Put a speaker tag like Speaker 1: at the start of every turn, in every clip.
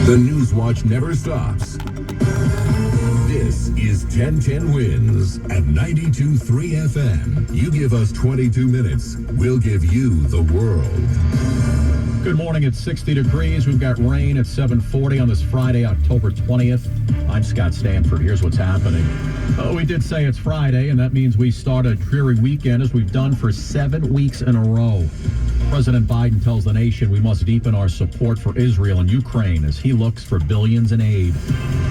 Speaker 1: The News Watch never stops. This is 1010 Wins at 92.3 FM. You give us 22 minutes, we'll give you the world.
Speaker 2: Good morning. It's 60 degrees. We've got rain at 7:40 on this Friday, October 20th. I'm Scott Stanford. Here's what's happening. We did say it's Friday, and that means we start a dreary weekend as we've done for 7 weeks in a row. President Biden tells the nation we must deepen our support for Israel and Ukraine as he looks for billions in aid.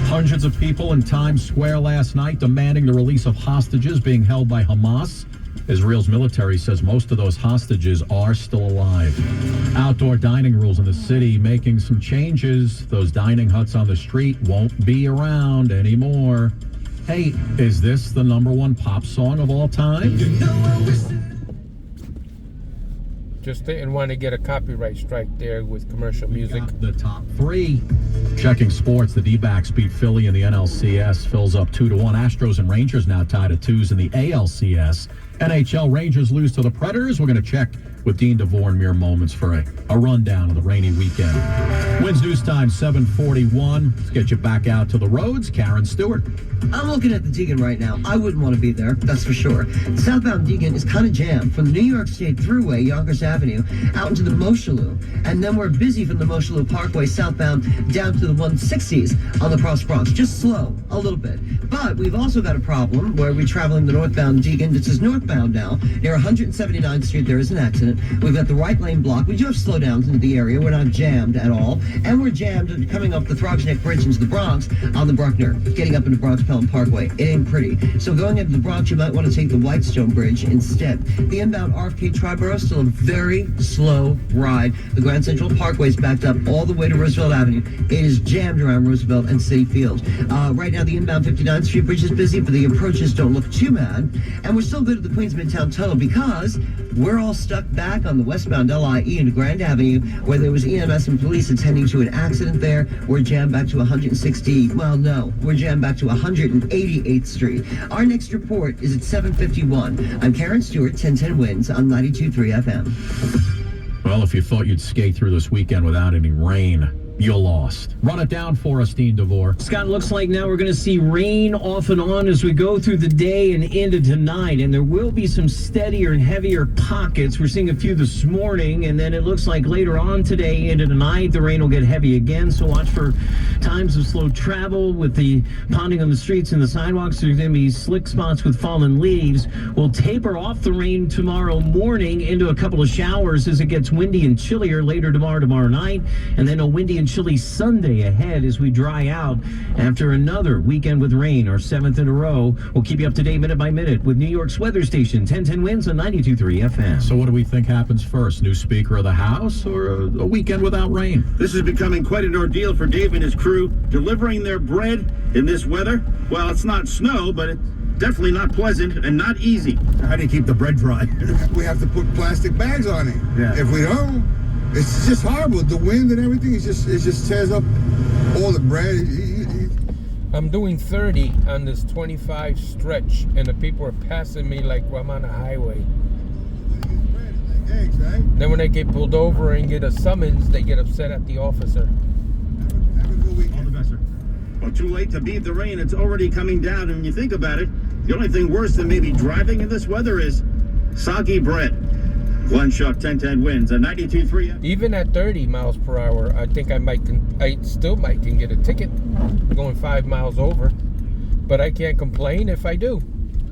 Speaker 2: Hundreds of people in Times Square last night demanding the release of hostages being held by Hamas. Israel's military says most of those hostages are still alive. Outdoor dining rules in the city making some changes. Those dining huts on the street won't be around anymore. Hey, is this the #1 pop song of all time?
Speaker 3: Just didn't want to get a copyright strike there with commercial music.
Speaker 2: The top 3. Checking sports, the D-backs beat Philly in the NLCS. Fills up 2-1. Astros and Rangers now tied at 2s in the ALCS. NHL Rangers lose to the Predators. We're going to check with Dean DeVore in mere moments for a rundown of the rainy weekend. Wins News Time 7:41. Let's get you back out to the roads. Karen Stewart.
Speaker 4: I'm looking at the Deegan right now. I wouldn't want to be there, that's for sure. Southbound Deegan is kind of jammed from the New York State Thruway, Yonkers Avenue, out into the Mosholu. And then we're busy from the Mosholu Parkway southbound down to the 160s on the Cross Bronx. Just slow, a little bit. But we've also got a problem where we're traveling the northbound Deegan. This is northbound now. Near 179th Street, there is an accident. We've got the right lane blocked. We do have slowdowns into the area. We're not jammed at all. And we're jammed coming up the Throgs Neck Bridge into the Bronx on the Bruckner, getting up into Bronx Pelham Parkway. It ain't pretty. So going into the Bronx, you might want to take the Whitestone Bridge instead. The inbound RFK Triborough, still a very slow ride. The Grand Central Parkway is backed up all the way to Roosevelt Avenue. It is jammed around Roosevelt and City Field. Right now, the inbound 59th Street Bridge is busy, but the approaches don't look too bad. And we're still good at the Queens Midtown Tunnel because we're all stuck back on the westbound LIE into Grand Avenue where there was EMS and police attending to an accident there. We're jammed back to 160. Well, no, we're jammed back to 188th Street. Our next report is at 7:51. I'm Karen Stewart, 1010 Wins on 92.3 FM.
Speaker 2: Well, if you thought you'd skate through this weekend without any rain, you lost. Run it down for us, Dean DeVore.
Speaker 5: Scott, looks like now we're going to see rain off and on as we go through the day and into tonight, and there will be some steadier and heavier pockets. We're seeing a few this morning, and then it looks like later on today into tonight, the rain will get heavy again, so watch for times of slow travel with the ponding on the streets and the sidewalks. There's going to be slick spots with fallen leaves. We'll taper off the rain tomorrow morning into a couple of showers as it gets windy and chillier later tomorrow night, and then a windy and chilly Sunday ahead as we dry out after another weekend with rain, our 7th in a row. We'll keep you up to date minute by minute with New York's weather station, 1010 Wins on 92.3 FM.
Speaker 2: So what do we think happens first? New Speaker of the House or a weekend without rain?
Speaker 6: This is becoming quite an ordeal for Dave and his crew, delivering their bread in this weather. Well, it's not snow, but it's definitely not pleasant and not easy.
Speaker 7: How do you keep the bread dry? We have to put plastic bags on it. Yeah. If we don't, it's just horrible. The wind and everything, it just tears up all the bread.
Speaker 3: I'm doing 30 on this 25 stretch, and the people are passing me like I'm on a highway.
Speaker 7: Like eggs, right?
Speaker 3: Then when they get pulled over and get a summons, they get upset at the officer.
Speaker 7: Have a good weekend.
Speaker 6: All the best, sir. Well, too late to beat the rain. It's already coming down, and when you think about it, the only thing worse than maybe driving in this weather is soggy bread. Glenn Shuck, 1010 Wins at 92.3.
Speaker 3: Even at 30 miles per hour, I think I still might can get a ticket going 5 miles over. But I can't complain if I do.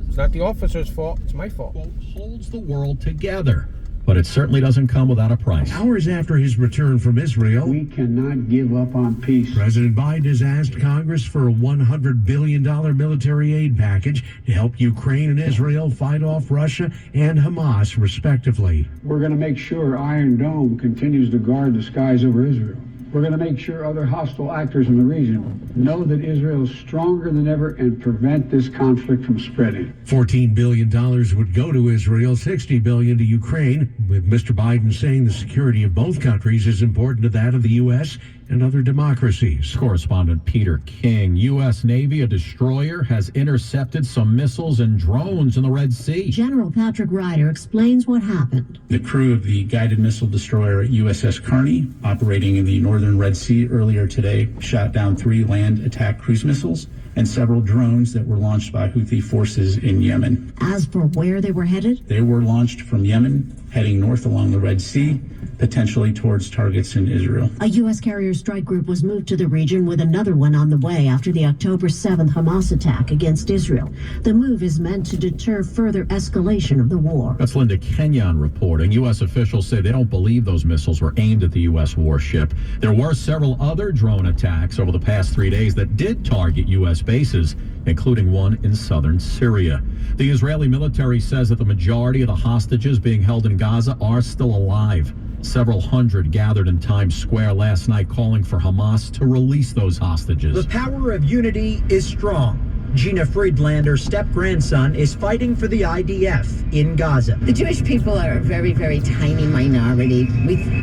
Speaker 3: It's not the officer's fault. It's my fault.
Speaker 2: What holds the world together? But it certainly doesn't come without a price.
Speaker 8: Hours after his return from Israel,
Speaker 9: we cannot give up on peace.
Speaker 8: President Biden has asked Congress for a $100 billion military aid package to help Ukraine and Israel fight off Russia and Hamas, respectively.
Speaker 9: We're going to make sure Iron Dome continues to guard the skies over Israel. We're going to make sure other hostile actors in the region know that Israel is stronger than ever and prevent this conflict from spreading.
Speaker 8: $14 billion would go to Israel, $60 billion to Ukraine, with Mr. Biden saying the security of both countries is important to that of the U.S. and other democracies.
Speaker 2: Correspondent Peter King. U.S. Navy, a destroyer, has intercepted some missiles and drones in the Red Sea.
Speaker 10: General Patrick Ryder explains what happened.
Speaker 11: The crew of the guided missile destroyer USS Kearney, operating in the northern Red Sea earlier today, shot down 3 land attack cruise missiles and several drones that were launched by Houthi forces in Yemen.
Speaker 10: As for where they were headed?
Speaker 11: They were launched from Yemen, heading north along the Red Sea, potentially towards targets in Israel.
Speaker 10: A U.S. carrier strike group was moved to the region with another one on the way after the October 7th Hamas attack against Israel. The move is meant to deter further escalation of the war.
Speaker 2: That's Linda Kenyon reporting. U.S. officials say they don't believe those missiles were aimed at the U.S. warship. There were several other drone attacks over the past 3 days that did target U.S. bases, including one in southern Syria. The Israeli military says that the majority of the hostages being held in Gaza are still alive. Several hundred gathered in Times Square last night calling for Hamas to release those hostages.
Speaker 12: The power of unity is strong. Gina Friedlander's step-grandson is fighting for the IDF in Gaza.
Speaker 13: The Jewish people are a very, very tiny minority.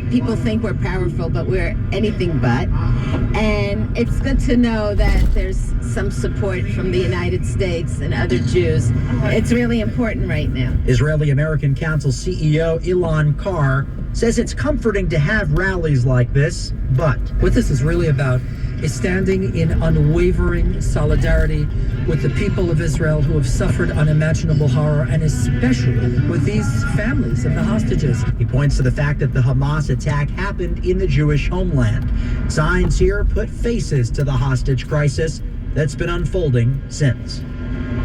Speaker 13: People think we're powerful, but we're anything but. And it's good to know that there's some support from the United States and other Jews. It's really important right now.
Speaker 12: Israeli American Council CEO Ilan Carr says it's comforting to have rallies like this, but
Speaker 14: what this is really about is standing in unwavering solidarity with the people of Israel who have suffered unimaginable horror, and especially with these families of the hostages.
Speaker 12: He points to the fact that the Hamas attack happened in the Jewish homeland. Signs here put faces to the hostage crisis that's been unfolding since.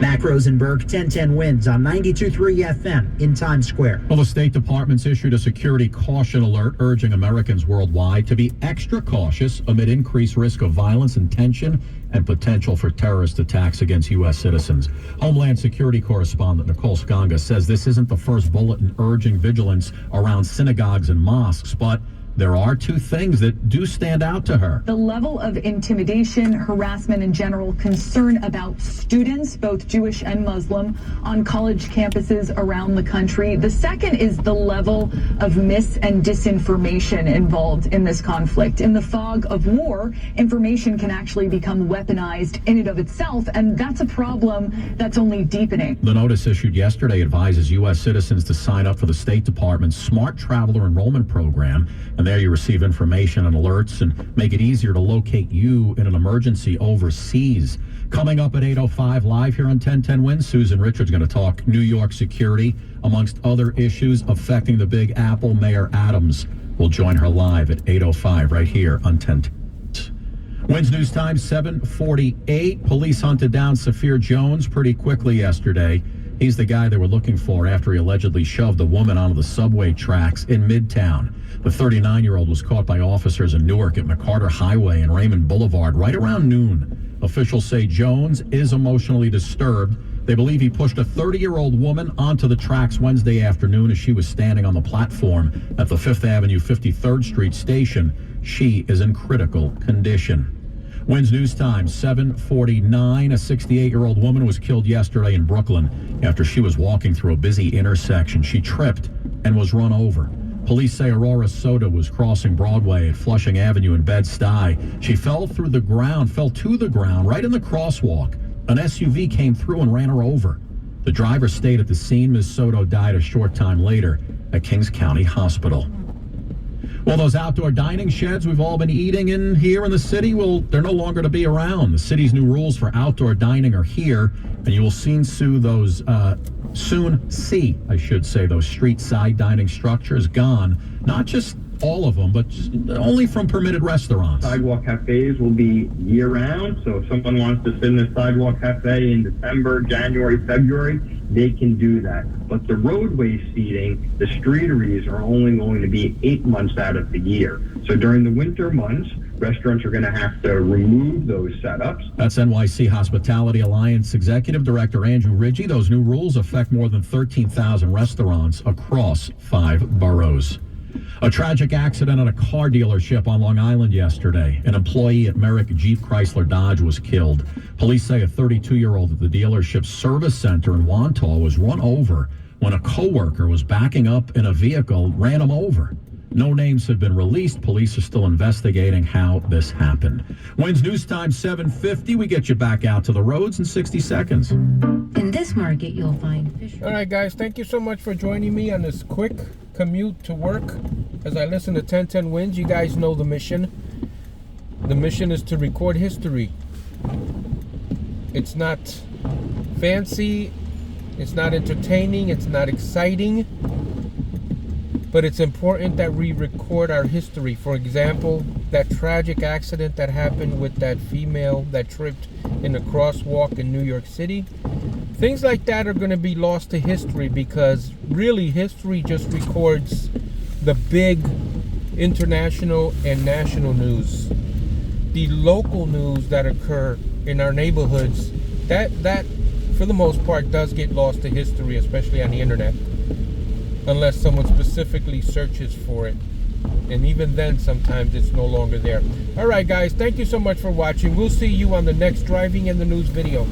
Speaker 12: Mac Rosenberg, 1010 Wins on 92.3 FM in Times Square.
Speaker 2: Well, the State Department's issued a security caution alert urging Americans worldwide to be extra cautious amid increased risk of violence and tension and potential for terrorist attacks against U.S. citizens. Homeland Security correspondent Nicole Skonga says this isn't the first bulletin urging vigilance around synagogues and mosques, but there are 2 things that do stand out to her.
Speaker 15: The level of intimidation, harassment, and general concern about students, both Jewish and Muslim, on college campuses around the country. The second is the level of mis and disinformation involved in this conflict. In the fog of war, information can actually become weaponized in and of itself, and that's a problem that's only deepening.
Speaker 2: The notice issued yesterday advises U.S. citizens to sign up for the State Department's Smart Traveler Enrollment Program, and there you receive information and alerts and make it easier to locate you in an emergency overseas. Coming up at 8:05 live here on 1010 Wins, Susan Richards going to talk New York security, amongst other issues affecting the Big Apple. Mayor Adams will join her live at 8:05 right here on 1010. Wins News Time, 7:48. Police hunted down Saphir Jones pretty quickly yesterday. He's the guy they were looking for after he allegedly shoved a woman onto the subway tracks in Midtown. The 39-year-old was caught by officers in Newark at McCarter Highway and Raymond Boulevard right around noon. Officials say Jones is emotionally disturbed. They believe he pushed a 30-year-old woman onto the tracks Wednesday afternoon as she was standing on the platform at the 5th Avenue 53rd Street station. She is in critical condition. Wins News Time, 7:49. A 68-year-old woman was killed yesterday in Brooklyn after she was walking through a busy intersection. She tripped and was run over. Police say Aurora Soda was crossing Broadway at Flushing Avenue in Bed-Stuy. She fell to the ground right in the crosswalk. An SUV came through and ran her over. The driver stayed at the scene. Ms. Soto died a short time later at Kings County Hospital. Well, those outdoor dining sheds we've all been eating in here in the city, well, they're no longer to be around. The city's new rules for outdoor dining are here, and you will soon see those street side dining structures gone. Not just all of them, but only from permitted restaurants.
Speaker 16: Sidewalk cafes will be year-round, so if someone wants to sit in a sidewalk cafe in December, January, February, they can do that. But the roadway seating, the streeteries, are only going to be 8 months out of the year. So during the winter months, restaurants are going to have to remove those setups.
Speaker 2: That's NYC Hospitality Alliance Executive Director Andrew Ridgey. Those new rules affect more than 13,000 restaurants across 5 boroughs. A tragic accident at a car dealership on Long Island yesterday. An employee at Merrick Jeep Chrysler Dodge was killed. Police say a 32-year-old at the dealership's service center in Wantagh was run over when a coworker was backing up in a vehicle, ran him over. No names have been released. Police are still investigating how this happened. WINS News Time 7:50. We get you back out to the roads in 60 seconds.
Speaker 17: In this market, you'll find fish.
Speaker 3: All right, guys, thank you so much for joining me on this quick commute to work. As I listen to 1010 WINS, you guys know the mission. The mission is to record history. It's not fancy, it's not entertaining, it's not exciting, but it's important that we record our history. For example, that tragic accident that happened with that female that tripped in a crosswalk in New York City. Things like that are going to be lost to history because really history just records the big international and national news. The local news that occur in our neighborhoods, that for the most part does get lost to history, especially on the internet, unless someone specifically searches for it. And even then, sometimes it's no longer there. All right, guys, thank you so much for watching. We'll see you on the next Driving in the News video.